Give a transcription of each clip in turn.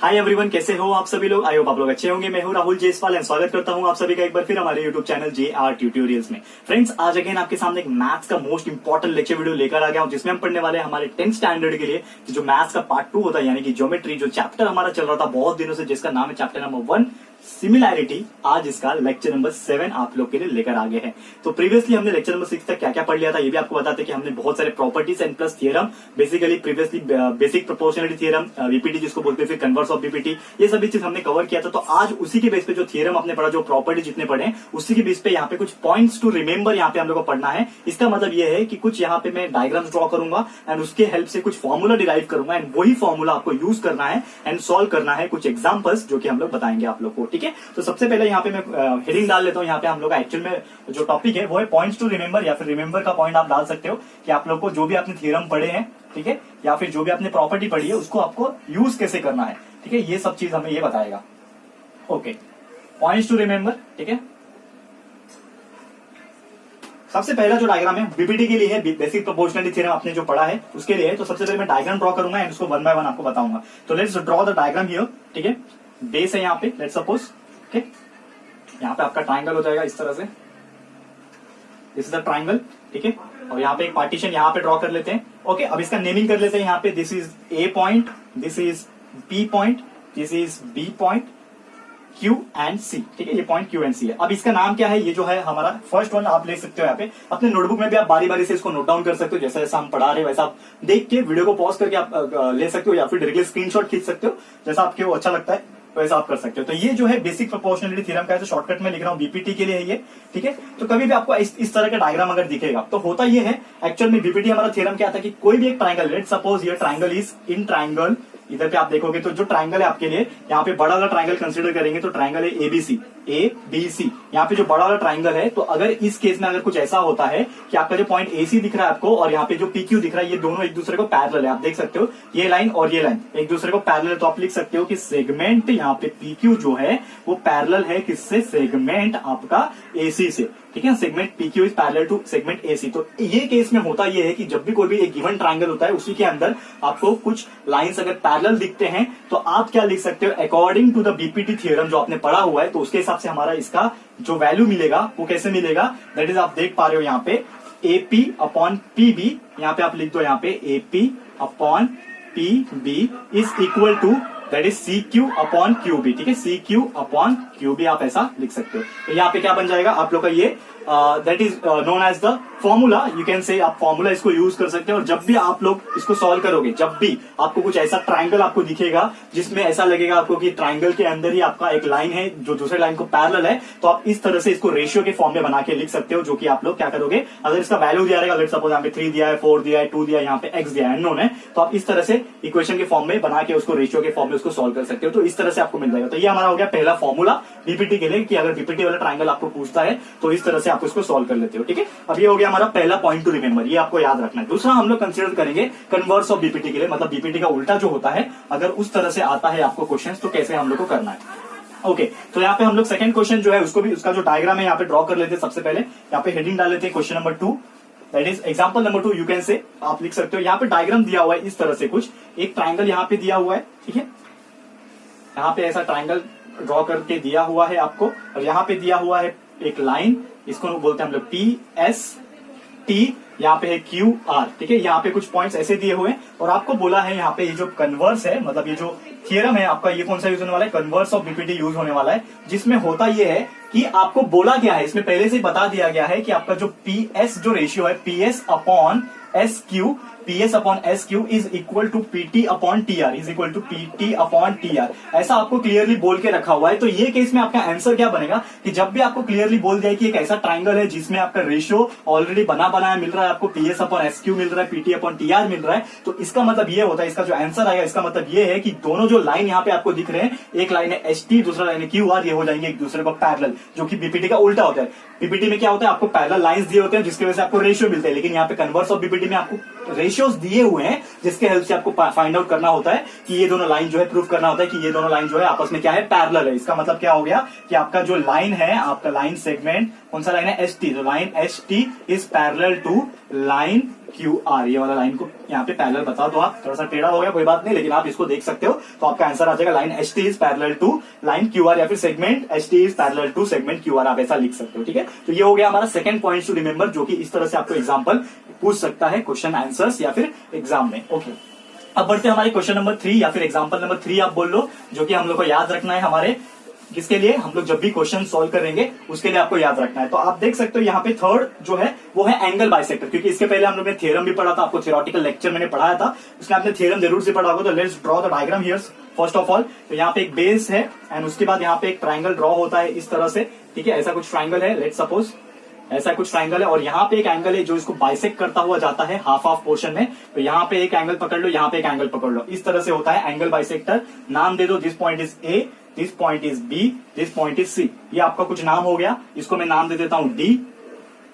Hi everyone, कैसे हो आप सभी लोग। आई होप आप लोग अच्छे होंगे। मैं हूं राहुल जेसवाल एंड स्वागत करता हूं आप सभी का एक बार फिर हमारे यूट्यूब चैनल JR ट्यूटोरियल्स में। फ्रेंड्स, आज अगेन आपके सामने एक मैथ्स का मोस्ट इंपॉर्टेंट लेक्चर वीडियो लेकर आ गया हूं, जिसमें हम पढ़ने वाले हैं हमारे 10th स्टैंडर्ड के लिए जो मैथ्स का पार्ट 2 होता है, यानी कि ज्योमेट्री, जो चैप्टर हमारा चल रहा था बहुत दिनों से, जिसका नाम है चैप्टर नंबर 1 सिमिलैरिटी। आज इसका लेक्चर नंबर 7 आप लोग के लिए लेकर आ गए हैं। तो प्रीवियसली हमने लेक्चर नंबर 6 तक क्या क्या पढ़ लिया था ये भी आपको बताते कि हमने बहुत सारे properties and plus theorem, basically previously basic proportionality theorem, BPT जिसको बोलते हैं, फिर कन्वर्स ऑफ बीपीटी, ये सभी चीज हमने कवर किया था। तो आज उसी के बेस पे जो थियरम आपने पढ़ा, जो प्रॉपर्टी जितने पढ़े, उसी के बेस पे यहाँ पे कुछ पॉइंट्स टू रिमेंबर यहाँ पे हम लोग को पढ़ना है। इसका मतलब ये है कि कुछ यहाँ पे मैं डायग्राम्स ड्रॉ करूंगा एंड उसके हेल्प से कुछ फॉर्मूला डिराइव करूंगा एंड वही फॉर्मूला आपको यूज करना है एंड सॉल्व करना है कुछ एग्जाम्पल्स जो कि हम लोग बताएंगे आप लोग को। ठीक है, तो सबसे पहले यहाँ पे मैं हेडिंग डाल लेता हूँ। यहाँ पे हम लोग एक्चुअल में जो टॉपिक है वो है पॉइंट्स टू रिमेंबर, या फिर रिमेंबर का पॉइंट आप डाल सकते हो कि आप लोग को जो भी आपने थ्योरम पढ़े हैं, ठीक है, या फिर जो भी आपने प्रॉपर्टी पढ़ी है उसको आपको यूज कैसे करना है। ठीक है, ये सब चीज हमें ये बताएगा। Okay, points to remember. ठीक है, सबसे पहला जो डायग्राम है बीपीटी के लिए है, बेसिक प्रोपोर्शनलिटी थ्योरम आपने जो पढ़ा है उसके लिए है। तो सबसे पहले मैं डायग्राम ड्रॉ करूंगा एंड उसको वन बाय वन आपको बताऊंगा। तो let's draw the diagram here. ठीक है, बेस है यहाँ पे, लेट्स सपोज, ठीक, यहाँ पे आपका ट्राइंगल हो जाएगा इस तरह से, दिस इज द ट्राइंगल। ठीक है, और यहाँ पे एक पार्टीशन यहाँ पे ड्रॉ कर लेते हैं। ओके, अब इसका नेमिंग कर लेते हैं। यहाँ पे this is A point, this is B point, this is B point, Q and C। ठीक है, ये पॉइंट Q एंड C है। अब इसका नाम क्या है, ये जो है हमारा फर्स्ट वन आप ले सकते हो। यहाँ पे अपने नोटबुक में भी आप बारी बारी से इसको नोट डाउन कर सकते हो, जैसा जैसा हम पढ़ा रहे हैं वैसा आप देख के वीडियो को पॉज करके आप ले सकते हो, या फिर डायरेक्टली स्क्रीनशॉट खींच सकते हो, जैसा आपको अच्छा लगता है वैसा आप कर सकते हो। तो ये जो है बेसिक प्रोपोर्शनलिटी थ्योरम का है, तो शॉर्टकट में लिख रहा हूँ, बीपीटी के लिए है ये। ठीक है, तो कभी भी आपको इस तरह का डायग्राम अगर दिखेगा तो होता ये है, एक्चुअल में बीपीटी हमारा थ्योरम क्या था कि कोई भी एक ट्राइंगल, लेट्स सपोज ये ट्राइंगल इज इन ट्राइंगल, इधर पे आप देखोगे तो जो ट्राइंगल है आपके लिए, यहाँ पे बड़ा वाला ट्राइंगल कंसीडर करेंगे तो ट्राइंगल है एबीसी, ए बी सी। यहाँ पे जो बड़ा वाला ट्राइंगल है, तो अगर इस केस में अगर कुछ ऐसा होता है कि आपका जो पॉइंट एसी दिख रहा है आपको और यहाँ पे जो पीक्यू दिख रहा है, ये दोनों एक दूसरे को पैरेलल है। आप देख सकते हो ये लाइन और ये लाइन एक दूसरे को पैरेलल है, तो आप लिख सकते हो कि सेगमेंट यहाँ पे पीक्यू जो है वो पैरेलल है किससे, सेगमेंट आपका एसी से। ठीक है, segment PQ is parallel to segment AC. तो ये केस में होता ये है कि जब भी कोई भी एक गिवन ट्राइंगल होता है उसी के अंदर आपको कुछ लाइंस अगर पैरेलल दिखते हैं तो आप क्या लिख सकते हो, according to the BPT theorem जो आपने पढ़ा हुआ है, तो उसके हिसाब से हमारा इसका जो वैल्यू मिलेगा वो कैसे मिलेगा, दैट इज आप देख पा रहे हो यहाँ पे एपी अपॉन पीबी, यहाँ पे आप लिख दो यहाँ पे AP upon PB is equal to that is C Q upon Q B. ठीक है, C Q upon Q B आप ऐसा लिख सकते हो। तो यहाँ पे क्या बन जाएगा आप लोग का ये, that is known as the formula, you can say, आप फॉर्मूला इसको यूज कर सकते हैं। और जब भी आप लोग इसको सॉल्व करोगे, जब भी आपको कुछ ऐसा ट्राइंगल आपको दिखेगा जिसमें ऐसा लगेगा आपको कि ट्राइंगल के अंदर ही आपका एक लाइन है जो दूसरे लाइन को पैरेलल है, तो आप इस तरह से इसको रेशियो के फॉर्म में बना के लिख सकते हो, जो कि आप लोग क्या करोगे, अगर इसका वैल्यू दिया रहेगा, लेट्स सपोज यहाँ पे 3 दिया है, 4 दिया है, 2 दिया है, यहाँ पे x दिया है, अननोन है, तो आप इस तरह से इक्वेशन के फॉर्म में बना के उसको रेशियो के फॉर्म में उसको सॉल्व कर सकते हो। तो इस तरह से आपको मिल जाएगा। तो ये हमारा हो गया पहला फॉर्मूला बीपीटी के लिए, कि अगर बीपीटी वाला ट्राइंगल आपको पूछता है तो इस तरह से आप उसको सॉल्व कर लेते हो। ठीक है, अब ये हो गया हमारा पहला पॉइंट टू रिमेंबर, ये आपको याद रखना है। दूसरा हम लोग कंसीडर करेंगे कन्वर्स ऑफ बीपीटी के लिए, मतलब बीपीटी का उल्टा जो होता है, अगर उस तरह से आता है आपको क्वेश्चन, तो कैसे हम लोग को करना है। ओके, तो यहाँ पे हम लोग सेकंड क्वेश्चन जो है उसको भी, उसका जो डायग्राम है यहाँ पे ड्रॉ कर लेते हैं। सबसे पहले यहाँ पे हेडिंग डाल लेते हैं question number 2, that is example number 2, you can say, आप लिख सकते हो। यहाँ पे डायग्राम दिया हुआ है इस तरह से, कुछ एक ट्राइंगल यहाँ पे दिया हुआ है। ठीक है, यहाँ पे ऐसा ट्राइंगल ड्रॉ करके दिया हुआ है आपको, और यहाँ पे दिया हुआ है एक लाइन, इसको बोलते हैं हम लोग पी एस टी, यहाँ पे है क्यू आर। ठीक है, यहाँ पे कुछ पॉइंट्स ऐसे दिए हुए हैं और आपको बोला है यहाँ पे ये जो कन्वर्स है, मतलब ये जो थियरम है आपका, ये कौन सा यूज होने वाला है, कन्वर्स ऑफ बीपीटी यूज होने वाला है, जिसमें होता ये है कि आपको बोला क्या है, इसमें पहले से ही बता दिया गया है कि आपका जो पी एस जो रेशियो है, P S upon S Q, PS upon S Q is equal to PT upon TR, is equal to PT upon TR, ऐसा आपको क्लियरली बोल के रखा हुआ है। तो ये केस में आपका आंसर क्या बनेगा कि जब भी आपको क्लियरली बोल दिया कि एक ऐसा ट्राइंगल है जिसमें आपका रेशियो ऑलरेडी बना बनाया मिल रहा है, आपको PS अपॉन एस क्यू मिल रहा है, PT अपॉन TR मिल रहा है, तो इसका मतलब ये होता है, इसका जो आंसर आएगा इसका मतलब ये है कि दोनों जो लाइन यहाँ पे आपको दिख रहे हैं, एक लाइन है HT, दूसरा लाइन है QR, ये हो जाएंगे एक दूसरे को पैरेलल, जो कि बीपीटी का उल्टा होता है। बीपीटी में क्या होता है, आपको पैरेलल लाइंस दिए होते हैं जिसकी वजह से आपको रेशियो मिलता है, लेकिन यहाँ पे कन्वर्स ऑफ बीपीटी में आपको रेशियोज दिए हुए हैं जिसके हेल्प से आपको फाइंड आउट करना होता है कि ये दोनों लाइन जो है, प्रूफ करना होता है कि ये दोनों लाइन जो है आपस में क्या है, पैरेलल है। इसका मतलब क्या हो गया कि आपका जो लाइन है, आपका लाइन सेगमेंट कौन सा लाइन है, एस टी, तो line S T is parallel to line Q R. ये वाला लाइन को यहाँ पे पैरेलल बता दो आप, थोड़ा सा टेढ़ा हो गया कोई बात नहीं, लेकिन आप इसको देख सकते हो तो आपका आंसर आ जाएगा line S T is parallel to line Q R, या फिर segment S T is parallel to segment Q R, आप ऐसा लिख सकते हो। ठीक है, तो ये हो गया हमारा सेकंड पॉइंट टू रिमेंबर, जो कि इस तरह से आपको एग्जाम्पल पूछ सकता है क्वेश्चन आंसर्स या फिर एग्जाम में। ओके, अब बढ़ते हैं हमारे क्वेश्चन नंबर 3 या फिर एग्जाम्पल नंबर 3 आप बोल लो, जो कि हम लोग को याद रखना है हमारे किसके लिए, हम लोग जब भी क्वेश्चन सॉल्व करेंगे उसके लिए आपको याद रखना है। तो आप देख सकते हो यहाँ पे थर्ड जो है वो है एंगल बाइसेक्टर, क्योंकि इसके पहले हम लोग ने थ्योरम भी पढ़ा था, आपको थ्योरेटिकल लेक्चर मैंने पढ़ाया था, उसमें आपने थ्योरम जरूर से पढ़ा होगा। तो let's draw the diagram here first of all. तो यहाँ पे एक बेस है एंड उसके बाद यहाँ पे एक ट्राइंगल ड्रॉ होता है इस तरह से। ठीक है, ऐसा कुछ ट्राइंगल है, लेट्स सपोज ऐसा कुछ ट्राइंगल है, और यहाँ पे एक एंगल है जो इसको बाइसेक्ट करता हुआ जाता है हाफ हाफ पोर्शन में। तो यहाँ पे एक एंगल पकड़ लो, यहाँ पे एक एंगल पकड़ लो, इस तरह से होता है एंगल बाइसेक्टर। नाम दे दो, this point is A, this point is B, this point is C. ये आपका कुछ नाम हो गया, इसको मैं नाम दे देता हूं डी।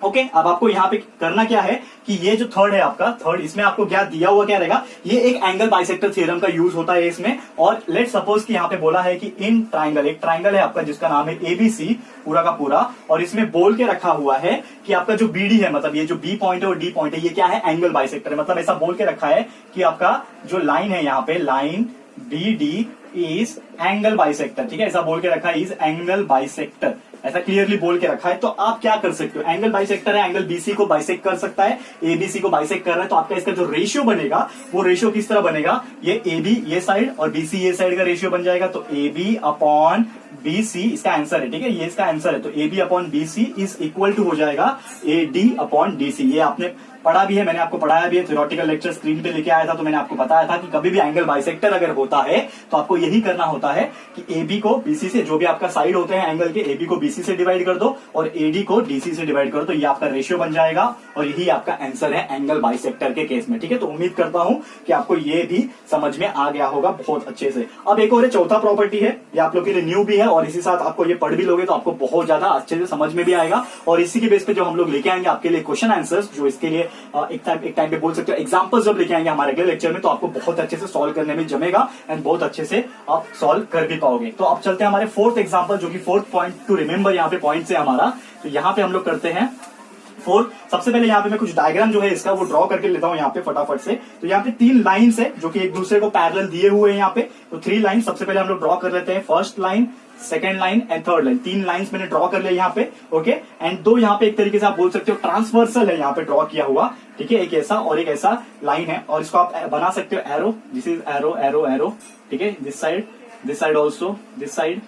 ओके, अब आपको यहाँ पे करना क्या है कि ये जो थर्ड है आपका, थर्ड, इसमें आपको क्या दिया हुआ क्या रहेगा, ये एक एंगल बाइसेक्टर थ्योरम का यूज होता है इसमें। और लेट सपोज कि यहाँ पे बोला है कि इन ट्राइंगल, एक ट्राइंगल है आपका जिसका नाम है एबीसी पूरा का पूरा, और इसमें बोल के रखा हुआ है कि आपका जो बीडी है, मतलब ये जो बी पॉइंट है और डी पॉइंट है, ये क्या है, एंगल बाइसेक्टर है। मतलब ऐसा बोल के रखा है कि आपका जो लाइन है यहाँ पे, line B D is angle bisector. ठीक है, ऐसा बोल के रखा है, इज एंगल बाइसेक्टर, ऐसा क्लियरली बोल के रखा है। तो आप क्या कर सकते हो, एंगल बाइसेक्टर है, एंगल बीसी को बाइसेक्ट कर सकता है, एबीसी को बाइसेक्ट कर रहा है, तो आपका इसका जो रेशियो बनेगा वो रेशियो किस तरह बनेगा, ये एबी ये साइड और बीसी ये साइड का रेशियो बन जाएगा। तो एबी अपॉन बीसी इसका आंसर है। ठीक है, ये इसका आंसर है। तो AB upon BC is equal to हो जाएगा एडी अपॉन डीसी। ये आपने पढ़ा भी है, मैंने आपको पढ़ाया भी है, थ्योरेटिकल लेक्चर स्क्रीन पे लेके आया था, तो मैंने आपको बताया था कि कभी भी एंगल बाइसेक्टर अगर होता है तो आपको यही करना होता है कि एबी को बीसी से, जो भी आपका साइड होते हैं एंगल के, एबी को बीसी से डिवाइड कर दो और एडी को डीसी से डिवाइड कर दो, तो ये आपका रेशियो बन जाएगा और यही आपका आंसर है एंगल बाइसेक्टर के केस में। ठीक है, तो उम्मीद करता हूं कि आपको ये भी समझ में आ गया होगा बहुत अच्छे से। अब एक और चौथा प्रॉपर्टी है, ये आप लोग के लिए न्यू भी है और इसी साथ आपको ये पढ़ भी लोगे तो आपको बहुत ज्यादा अच्छे से समझ में भी आएगा, और इसी के बेस पे जो हम लोग लेके आएंगे आपके लिए क्वेश्चन आंसर्स, जो इसके लिए एक टाइम पे बोल सकते हो एग्जांपल्स जब लेके आएंगे हमारे अगले लेक्चर में, तो आपको बहुत अच्छे से सॉल्व करने में जमेगा एंड बहुत अच्छे से आप सॉल्व कर भी पाओगे। तो अब चलते हैं हमारे फोर्थ एग्जांपल, जो कि फोर्थ पॉइंट टू रिमेंबर यहाँ पे पॉइंट है हमारा। तो यहाँ पे हम लोग करते हैं फोर्थ। सबसे पहले यहाँ पे मैं कुछ डायग्राम जो है इसका वो ड्रॉ करके लेता हूँ यहाँ पे फटाफट से। तो यहाँ पे 3 लाइंस है जो कि एक दूसरे को पैरेलल दिए हुए हैं यहाँ पे। तो 3 लाइन सबसे पहले हम लोग ड्रॉ कर लेते हैं, first line, second line and third line. 3 lines मैंने ड्रॉ कर लिया यहाँ पे। ओके, एंड 2 यहाँ पे एक तरीके से आप बोल सकते हो ट्रांसवर्सल है यहाँ पे ड्रॉ किया हुआ। ठीक है, एक ऐसा और एक ऐसा लाइन है, और इसको आप बना सकते हो arrow, this is arrow arrow arrow. ठीक है, this side also, this side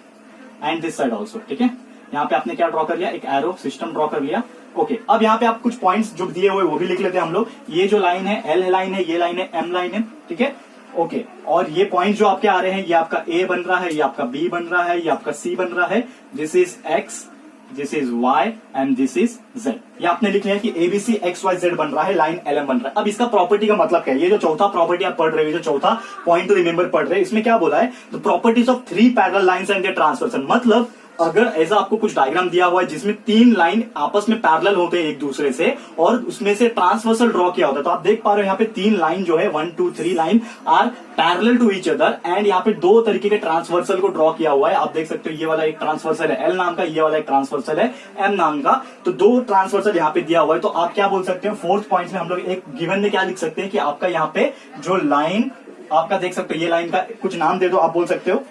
and this side also. ठीक है, यहाँ पे आपने क्या ड्रॉ कर लिया, एक एरो सिस्टम ड्रॉ कर लिया। ओके, अब यहाँ पे आप कुछ पॉइंट्स जो दिए हुए वो भी लिख लेते हैं हम लोग। ये जो लाइन है एल लाइन है, ये लाइन है एम लाइन है। ठीक है, ओके, और ये पॉइंट जो आपके आ रहे हैं, ये आपका ए बन रहा है, ये आपका बी बन रहा है, ये आपका सी बन रहा है, this is X, this is Y and this is Z. ये आपने लिख लिया कि एबीसी एक्स वाई जेड बन रहा है, लाइन एलएम बन रहा है। अब इसका प्रॉपर्टी का मतलब क्या है, ये जो चौथा प्रॉपर्टी आप पढ़ रहे हो, जो चौथा पॉइंट टू रिमेंबर पढ़ रहे हैं, इसमें क्या बोला है, the properties of 3 parallel lines and their transversal. मतलब अगर ऐसा आपको कुछ डायग्राम दिया हुआ है जिसमें 3 लाइन आपस में पैरेलल होते हैं एक दूसरे से, और उसमें से ट्रांसवर्सल ड्रॉ किया होता है, तो आप देख पा रहे हो यहाँ पे 3 लाइन जो है 1 2 3 line are parallel to each other, and यहाँ पे 2 तरीके के ट्रांसवर्सल को ड्रॉ किया हुआ है। आप देख सकते हो ये वाला एक ट्रांसवर्सल है एल नाम का, ये वाला एक ट्रांसवर्सल है एम नाम का। तो 2 ट्रांसवर्सल यहाँ पे दिया हुआ है। तो आप क्या बोल सकते हो, फोर्थ पॉइंट में हम लोग एक गिवन में क्या लिख सकते हैं कि आपका यहाँ पे जो लाइन आपका देख सकते हो, ये लाइन का कुछ नाम दे दो, आप बोल सकते हो।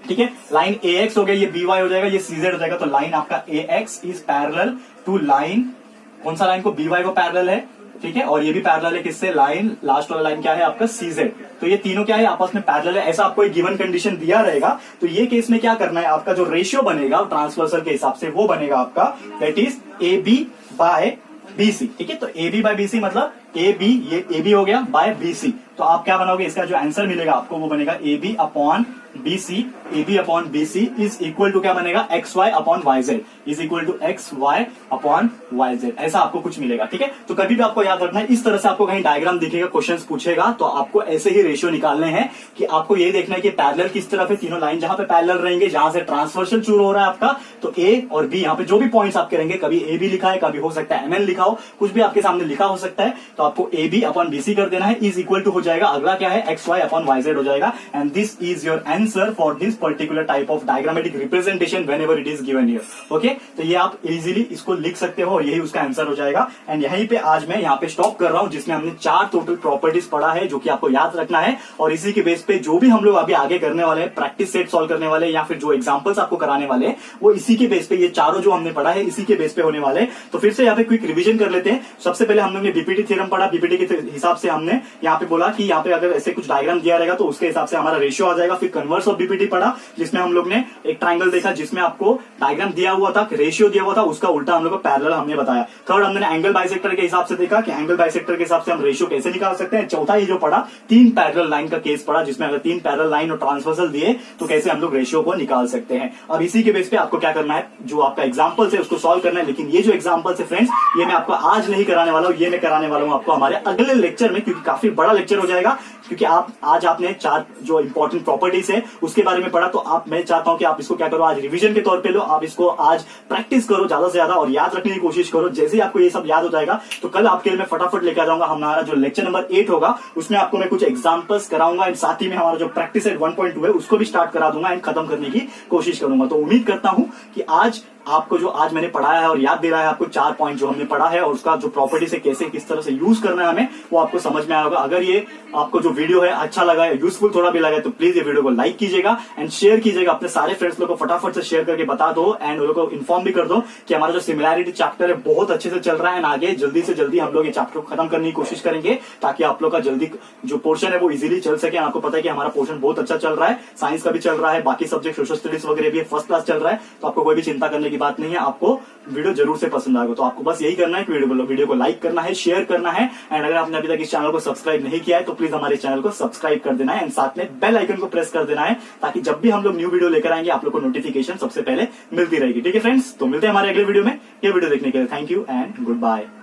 ठीक है, लाइन ए एक्स हो गया, ये बी वाई हो जाएगा, ये सी जेड हो जाएगा। तो लाइन आपका a x is parallel to line, कौन सा लाइन को, बी वाई को पैरेलल है। ठीक है, और ये भी पैरेलल है किससे, लाइन लास्ट वाला लाइन क्या है आपका सी जेड। तो ये तीनों क्या है, आपस में पैरेलल है। ऐसा आपको एक गिवन कंडीशन दिया रहेगा। तो ये केस में क्या करना है, आपका जो रेशियो बनेगा ट्रांसवर्सल के हिसाब से वो बनेगा आपका that is A B by BC. ठीक है, तो ए बी बाय बीसी मतलब ए बी, ये ए बी हो गया बाय बीसी। तो आप क्या बनाओगे, इसका जो आंसर मिलेगा आपको वो बनेगा A B upon BC. A B upon BC is equal to क्या बनेगा, X Y upon Y Z is equal to X Y upon Y Z. ऐसा आपको कुछ मिलेगा। ठीक है, तो कभी भी आपको याद रखना है, इस तरह से आपको कहीं डायग्राम दिखेगा, क्वेश्चन पूछेगा, तो आपको ऐसे ही रेशियो निकालने हैं कि आपको ये देखना है कि पैरेलल किस तरफ है, तीनों लाइन जहां पे पैरेलल रहेंगे, जहां से ट्रांसवर्सल शुरू हो रहा है आपका, तो ए और बी यहाँ पे जो भी पॉइंट्स आपके रहेंगे, कभी ए बी लिखा है, कभी हो सकता है एमएन लिखा हो, कुछ भी आपके सामने लिखा हो सकता है। तो तो आपको A B upon B C कर देना है, इज इक्वल टू हो जाएगा अगला क्या है X Y upon Y Z हो जाएगा। And this is your answer for this particular type of diagrammatic representation whenever it is given here. Okay, तो ये आप इजीली इसको लिख सकते हो और यही उसका आंसर हो जाएगा। एंड यहीं पे आज मैं यहाँ पे स्टॉप कर रहा हूं, जिसमें हमने 4 टोटल प्रॉपर्टीज पढ़ा है जो कि आपको याद रखना है। और इसी के बेस पे जो भी हम लोग अभी आगे करने वाले हैं, प्रैक्टिस सेट सॉल्व करने वाले या फिर जो एग्जांपल्स आपको कराने वाले हैं, वो इसी के बेस पे, ये चारों जो हमने पढ़ा है इसी के बेस पे होने वाले हैं। तो फिर से यहाँ पे क्विक रिवीजन कर लेते हैं। सबसे पहले हम लोग ने बीपीटी थ्योरम पढ़ा। बीपीटी के हिसाब से हमने यहाँ पे बोला कि यहाँ पे अगर ऐसे कुछ डायग्राम दिया रहेगा तो उसके हिसाब से हमारा रेशियो आ जाएगा। फिर कन्वर्स ऑफ बीपीटी पढ़ा, जिसमें हम लोग ने एक ट्राइंगल देखा जिसमें आपको डायग्राम दिया हुआ था, रेशियो दिया हुआ था, उसका उल्टा हम लोग को पैरेलल हमने बताया। थर्ड हमने एंगल बाइसेक्टर के हिसाब से देखा कि एंगल बाइसेक्टर के हिसाब से हम रेशियो कैसे निकाल सकते हैं। चौथा ये जो पढ़ा 3 पैरेलल लाइन का केस पढ़ा, जिसमें अगर 3 पैरेलल लाइन और ट्रांसवर्सल दिए तो कैसे हम लोग रेशियो को निकाल सकते हैं। अब इसी के बेस पे आपको क्या करना है, जो आपका एग्जांपल है उसको सॉल्व करना है। लेकिन ये जो एग्जांपल है फ्रेंड्स, ये मैं आपको आज नहीं कराने वाला हूं, ये मैं कराने वाला हूं आपको हमारे अगले लेक्चर में, क्योंकि काफी बड़ा लेक्चर हो जाएगा। क्योंकि आज आपने 4 जो इंपॉर्टेंट प्रॉपर्टीज है उसके बारे में पढ़ा, तो मैं चाहता हूं कि आप इसको क्या करो, आज रिवीजन के तौर पे लो, आप इसको आज प्रैक्टिस करो ज्यादा से ज्यादा और याद रखने की कोशिश करो। जैसे ही आपको ये सब याद हो जाएगा तो कल आपके लिए मैं फटाफट लेकर जाऊंगा हमारा जो लेक्चर नंबर 8 होगा, उसमें आपको मैं कुछ एग्जांपल्स कराऊंगा एंड साथ ही में हमारा जो प्रैक्टिस सेट 1.2 है उसको भी स्टार्ट करा दूंगा एंड खत्म करने की कोशिश करूंगा। तो उम्मीद करता हूं कि आज आपको जो आज मैंने पढ़ाया है और याद दे रहा है आपको 4 पॉइंट जो हमने पढ़ा है और उसका जो प्रॉपर्टी से कैसे किस तरह से यूज करना है हमें, वो आपको समझ में आया होगा। अगर ये आपको जो वीडियो है अच्छा लगा है, यूजफुल थोड़ा भी लगा है, तो प्लीज ये वीडियो को लाइक कीजिएगा एंड शेयर कीजिएगा अपने सारे फ्रेंड्स लोग को, फटाफट से शेयर करके बता दो एंड उन लोगों को इन्फॉर्म भी कर दो कि हमारा जो सिमिलैरिटी चैप्टर है बहुत अच्छे से चल रहा है एंड आगे जल्दी से जल्दी हम लोग ये चैप्टर को खत्म करने की कोशिश करेंगे, ताकि आप लोग का जल्दी जो पोर्शन है वो इजीली चल सके। आपको पता है कि हमारा पोर्शन बहुत अच्छा चल रहा है, साइंस का भी चल रहा है, बाकी सब्जेक्ट सोशल स्टडीज वगैरह भी फर्स्ट क्लास चल रहा है, तो आपको कोई भी चिंता करने की बात नहीं है। आपको वीडियो जरूर से पसंद आएगा, तो आपको बस यही करना है कि वीडियो को लाइक करना है, शेयर करना है एंड अगर आपने अभी तक इस चैनल को सब्सक्राइब नहीं किया है तो प्लीज हमारे चैनल को सब्सक्राइब कर देना है एंड साथ में बेल आइकन को प्रेस कर देना है, ताकि जब भी हम लोग न्यू वीडियो लेकर आएंगे आप लोग को नोटिफिकेशन सबसे पहले मिलती रहेगी। ठीक है फ्रेंड्स, तो मिलते हैं हमारे अगले वीडियो में। ये वीडियो देखने के लिए thank you and good bye.